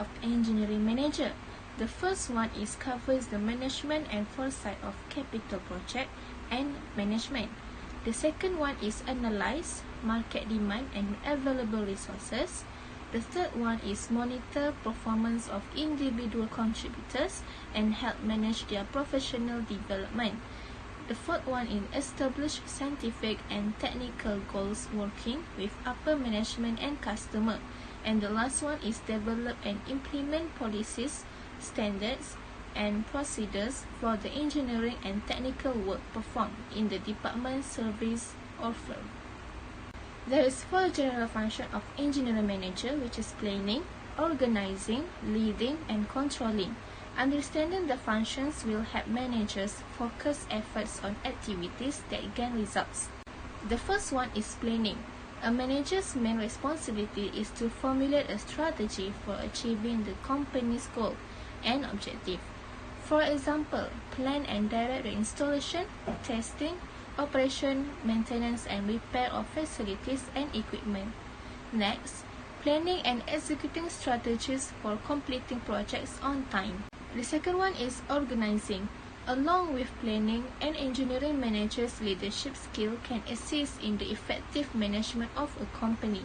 of engineering manager. The first one is covers the management and foresight of capital project and management. The second one is analyze market demand and available resources. The third one is monitor performance of individual contributors and help manage their professional development. The fourth one is establish scientific and technical goals working with upper management and customer. And the last one is develop and implement policies, standards, and procedures for the engineering and technical work performed in the department, service, or firm. There is 4 general functions of engineering manager, which is planning, organizing, leading, and controlling. Understanding the functions will help managers focus efforts on activities that gain results. The first one is planning. A manager's main responsibility is to formulate a strategy for achieving the company's goal and objective. For example, plan and direct the installation, testing, operation, maintenance, and repair of facilities and equipment. Next, planning and executing strategies for completing projects on time. The second one is organizing. Along with planning, an engineering manager's leadership skill can assist in the effective management of a company.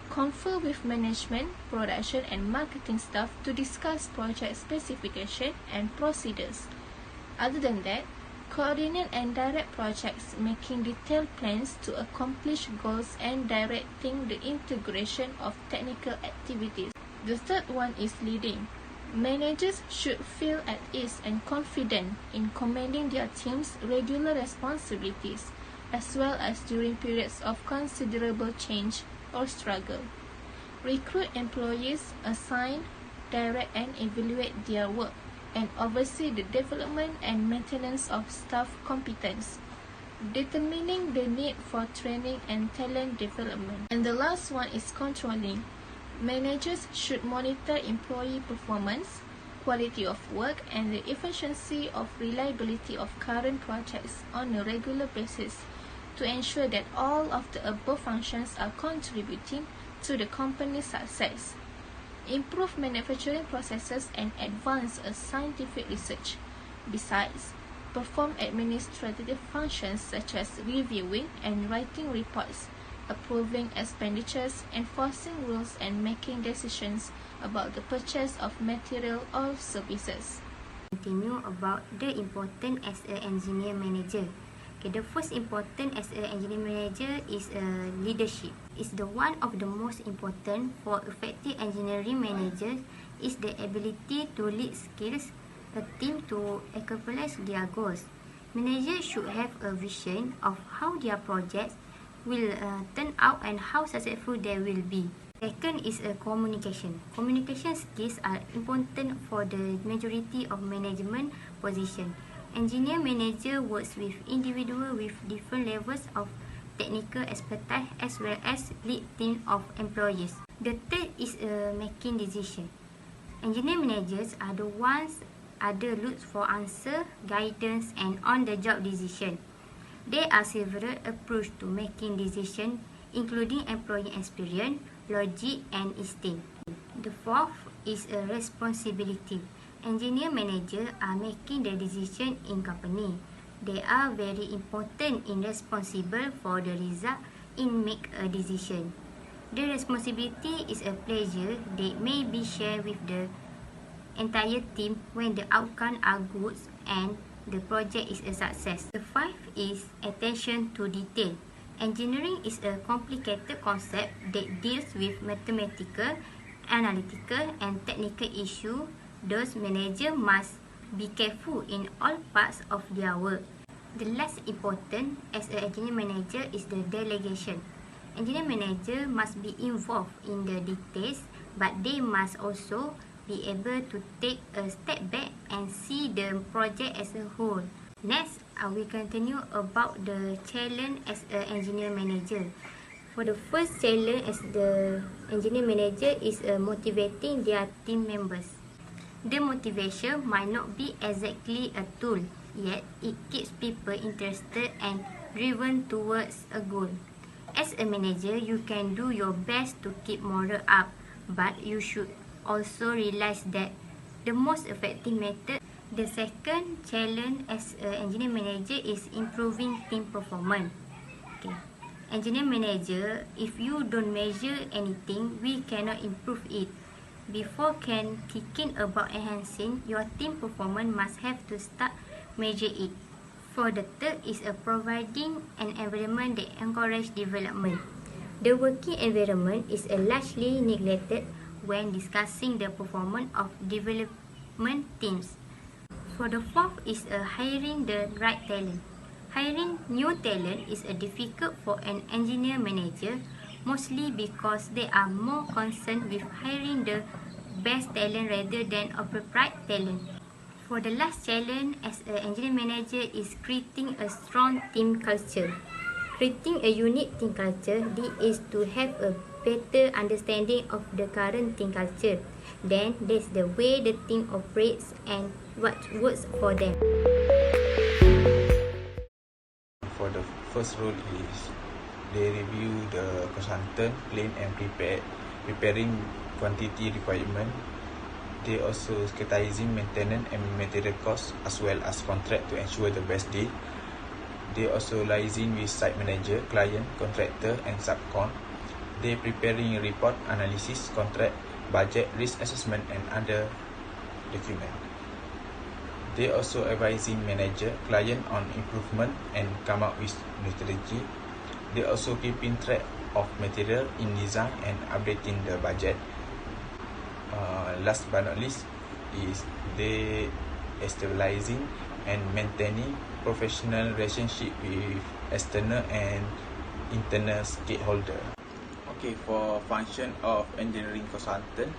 Confer with management, production, and marketing staff to discuss project specification and procedures. Other than that, coordinate and direct projects, making detailed plans to accomplish goals and directing the integration of technical activities. The third one is leading. Managers should feel at ease and confident in commanding their team's regular responsibilities, as well as during periods of considerable change or struggle. Recruit employees, assign, direct, and evaluate their work, and oversee the development and maintenance of staff competence, determining the need for training and talent development. And the last one is controlling. Managers should monitor employee performance, quality of work, and the efficiency of reliability of current projects on a regular basis to ensure that all of the above functions are contributing to the company's success. Improve manufacturing processes and advance scientific research. Besides, perform administrative functions such as reviewing and writing reports, approving expenditures, enforcing rules, and making decisions about the purchase of material or services. Continue about the important as an engineer manager. Okay, the first important as an engineer manager is leadership. It's the one of the most important for effective engineering managers is the ability to lead skills a team to accomplish their goals. Managers should have a vision of how their projects will turn out and how successful they will be. Second is communication. Communication skills are important for the majority of management positions. Engineer manager works with individuals with different levels of technical expertise as well as lead team of employees. The third is making decision. Engineer managers are the ones other look for answer, guidance, and on-the-job decision. There are several approaches to making decisions, including employee experience, logic, and instinct. The fourth is a responsibility. Engineer managers are making the decision in company. They are very important and responsible for the result in make a decision. The responsibility is a pleasure that may be shared with the entire team when the outcome are good and the project is a success. The fifth is attention to detail. Engineering is a complicated concept that deals with mathematical, analytical, and technical issues. Those managers must be careful in all parts of their work. The last important as an engineer manager is the delegation. Engineer manager must be involved in the details, but they must also be able to take a step back and see the project as a whole. Next, I will continue about the challenge as an engineer manager. For the first challenge as the engineer manager is motivating their team members. The motivation might not be exactly a tool, yet it keeps people interested and driven towards a goal. As a manager, you can do your best to keep morale up, but you should also realized that the most effective method. The second challenge as an engineer manager is improving team performance. Okay. Engineer manager, if you don't measure anything, we cannot improve it. Before can thinking about enhancing your team performance, must have to start measure it. For the third is providing an environment that encourage development. The working environment is largely neglected when discussing the performance of development teams. For the fourth is hiring the right talent. Hiring new talent is difficult for an engineer manager, mostly because they are more concerned with hiring the best talent rather than appropriate talent. For the last challenge as an engineer manager is creating a strong team culture. Creating a unique team culture is to have a better understanding of the current team culture. Then that's the way the team operates and what works for them. For the first role is they review the consultant, plan and preparing quantity requirement. They also scheduling maintenance and material costs as well as contract to ensure the best deal. They also liaising with site manager, client, contractor and subcon. They preparing report, analysis, contract, budget, risk assessment and other document. They also advising manager, client on improvement and come up with new strategy. They also keeping track of material in design and updating the budget. Last but not least is they stabilizing and maintaining professional relationship with external and internal stakeholder. Okay, for function of engineering consultant,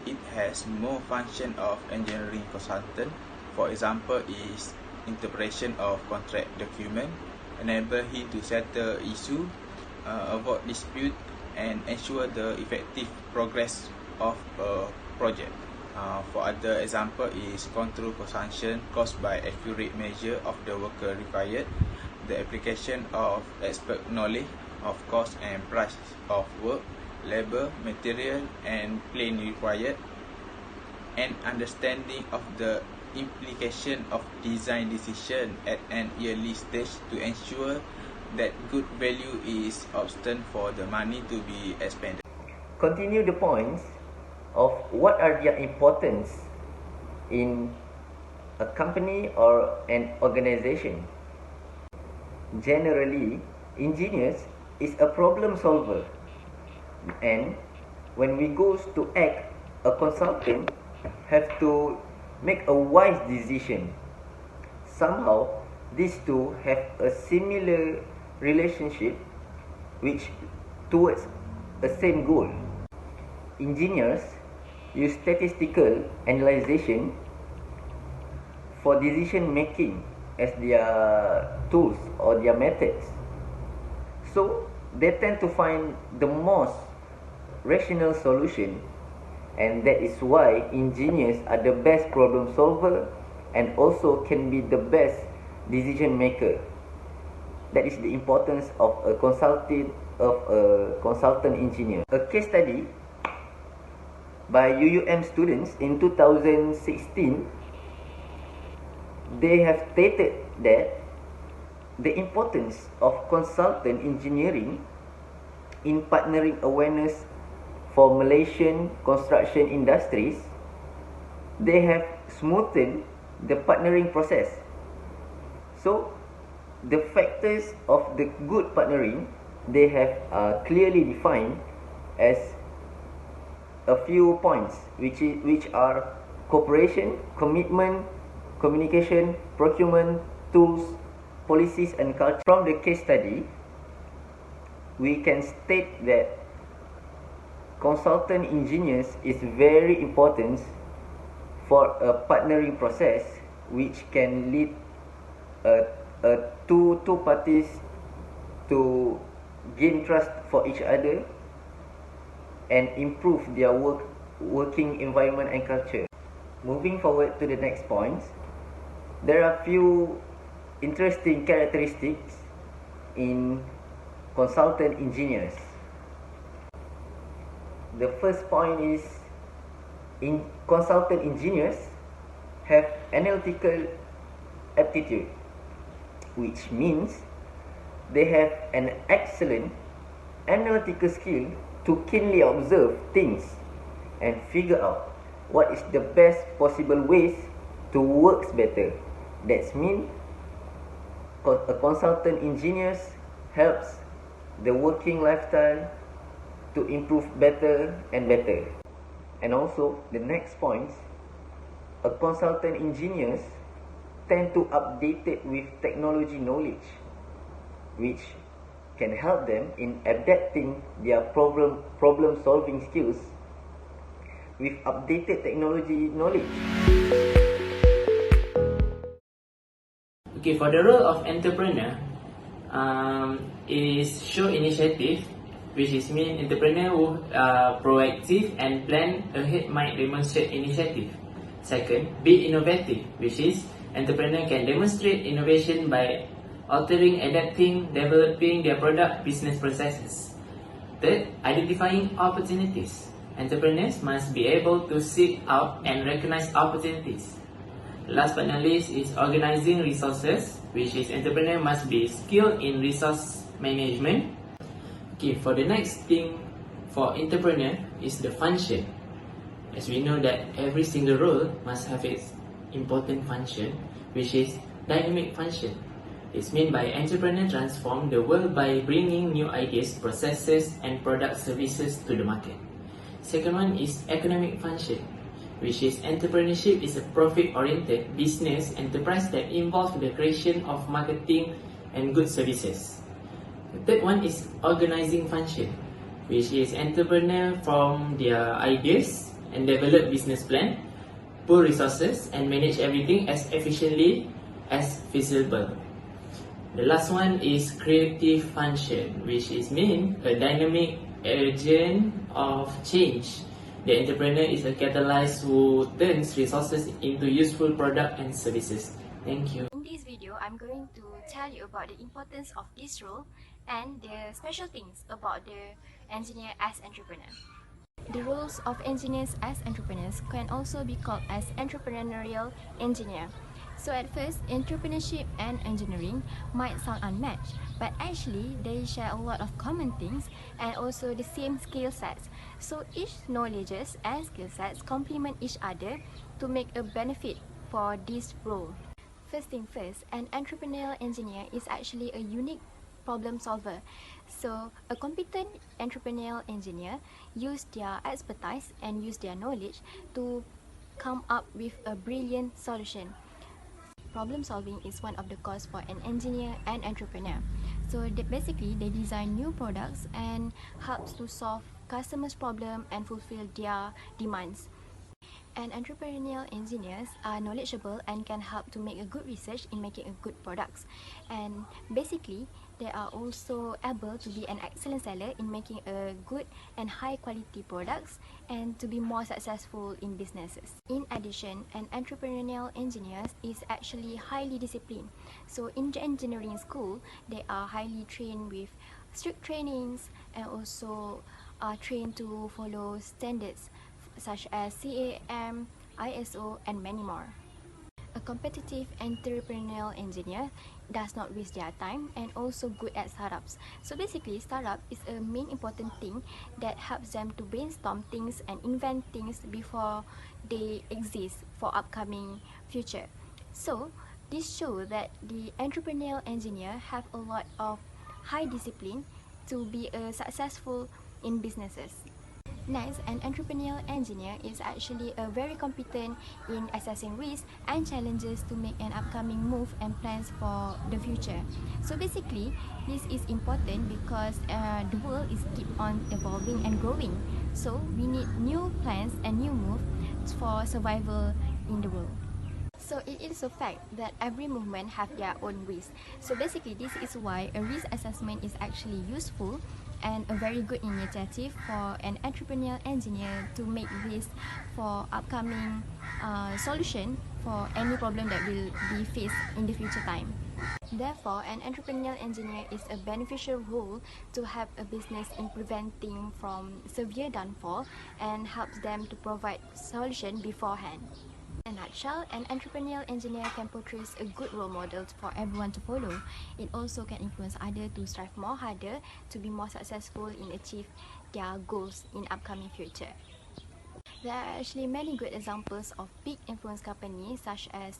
it has more function of engineering consultant. For example, is interpretation of contract document, enable him to settle issue, avoid dispute, and ensure the effective progress of a project. For other example is control consumption caused by accurate measure of the worker required, the application of expert knowledge of cost and price of work, labor, material and plan required, and understanding of the implication of design decision at an early stage to ensure that good value is obtained for the money to be expended. Continue the points of what are their importance in a company or an organization. Generally, engineers is a problem solver, and when we go to act, a consultant have to make a wise decision. Somehow, these two have a similar relationship which towards the same goal. Engineers use statistical analysis for decision making as their tools or their methods. So they tend to find the most rational solution, and that is why engineers are the best problem solver and also can be the best decision maker. That is the importance of a consultant engineer. A case study by UUM students in 2016, they have stated that the importance of consultant engineering in partnering awareness for Malaysian construction industries, they have smoothened the partnering process. So, the factors of the good partnering, they have clearly defined as a few points, which are cooperation, commitment, communication, procurement, tools, policies and culture. From the case study, we can state that consultant engineers is very important for a partnering process which can lead two parties to gain trust for each other and improve their working environment and culture. Moving forward to the next point, there are few interesting characteristics in consultant engineers. The first point is consultant engineers have analytical aptitude, which means they have an excellent analytical skill to keenly observe things and figure out what is the best possible ways to work better. That's mean a consultant engineers helps the working lifestyle to improve better and better. And also the next point, a consultant engineers tend to update it with technology knowledge, which can help them in adapting their problem solving skills with updated technology knowledge. Okay, for the role of entrepreneur, is show initiative, which is mean entrepreneur who are proactive and plan ahead might demonstrate initiative. Second, be innovative, which is entrepreneur can demonstrate innovation by altering, adapting, developing their product business processes. Third, identifying opportunities. Entrepreneurs must be able to seek out and recognize opportunities. Last but not least is organizing resources, which is entrepreneur must be skilled in resource management. Okay, for the next thing for entrepreneur is the function. As we know that every single role must have its important function, which is dynamic function. It's meant by entrepreneur transform the world by bringing new ideas, processes, and product services to the market. Second one is economic function, which is entrepreneurship is a profit-oriented business enterprise that involves the creation of marketing and good services. The third one is organizing function, which is entrepreneur from their ideas and develop business plan, pool resources, and manage everything as efficiently as feasible. The last one is creative function, which is mean a dynamic agent of change. The entrepreneur is a catalyst who turns resources into useful product and services. Thank you. In this video, I'm going to tell you about the importance of this role and the special things about the engineer as entrepreneur. The roles of engineers as entrepreneurs can also be called as entrepreneurial engineer. So at first, entrepreneurship and engineering might sound unmatched, but actually they share a lot of common things and also the same skill sets. So each knowledges and skill sets complement each other to make a benefit for this role. First thing first, an entrepreneurial engineer is actually a unique problem solver. So a competent entrepreneurial engineer use their expertise and use their knowledge to come up with a brilliant solution. Problem solving is one of the cause for an engineer and entrepreneur. So basically they design new products and helps to solve customers' problem and fulfill their demands. And entrepreneurial engineers are knowledgeable and can help to make a good research in making a good products. And basically, they are also able to be an excellent seller in making a good and high quality products and to be more successful in businesses. In addition, an entrepreneurial engineer is actually highly disciplined. So in the engineering school, they are highly trained with strict trainings and also are trained to follow standards such as CAM, ISO, and many more. A competitive entrepreneurial engineer does not waste their time and also good at startups. So basically, startup is a main important thing that helps them to brainstorm things and invent things before they exist for upcoming future. So this shows that the entrepreneurial engineer have a lot of high discipline to be successful in businesses. Next, an entrepreneurial engineer is actually very competent in assessing risks and challenges to make an upcoming move and plans for the future. So basically, this is important because the world is keep on evolving and growing. So we need new plans and new moves for survival in the world. So it is a fact that every movement have their own risk. So basically, this is why a risk assessment is actually useful and a very good initiative for an entrepreneurial engineer to make risk for upcoming solution for any problem that will be faced in the future time. Therefore, an entrepreneurial engineer is a beneficial role to help a business in preventing from severe downfall and helps them to provide solution beforehand. In a nutshell, an entrepreneurial engineer can portray a good role model for everyone to follow. It also can influence others to strive more harder to be more successful in achieve their goals in upcoming future. There are actually many good examples of big influence companies such as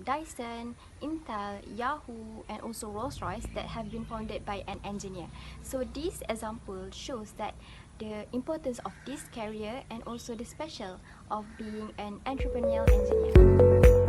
Dyson, Intel, Yahoo, and also Rolls-Royce that have been founded by an engineer. So this example shows that the importance of this career and also the special of being an entrepreneurial engineer.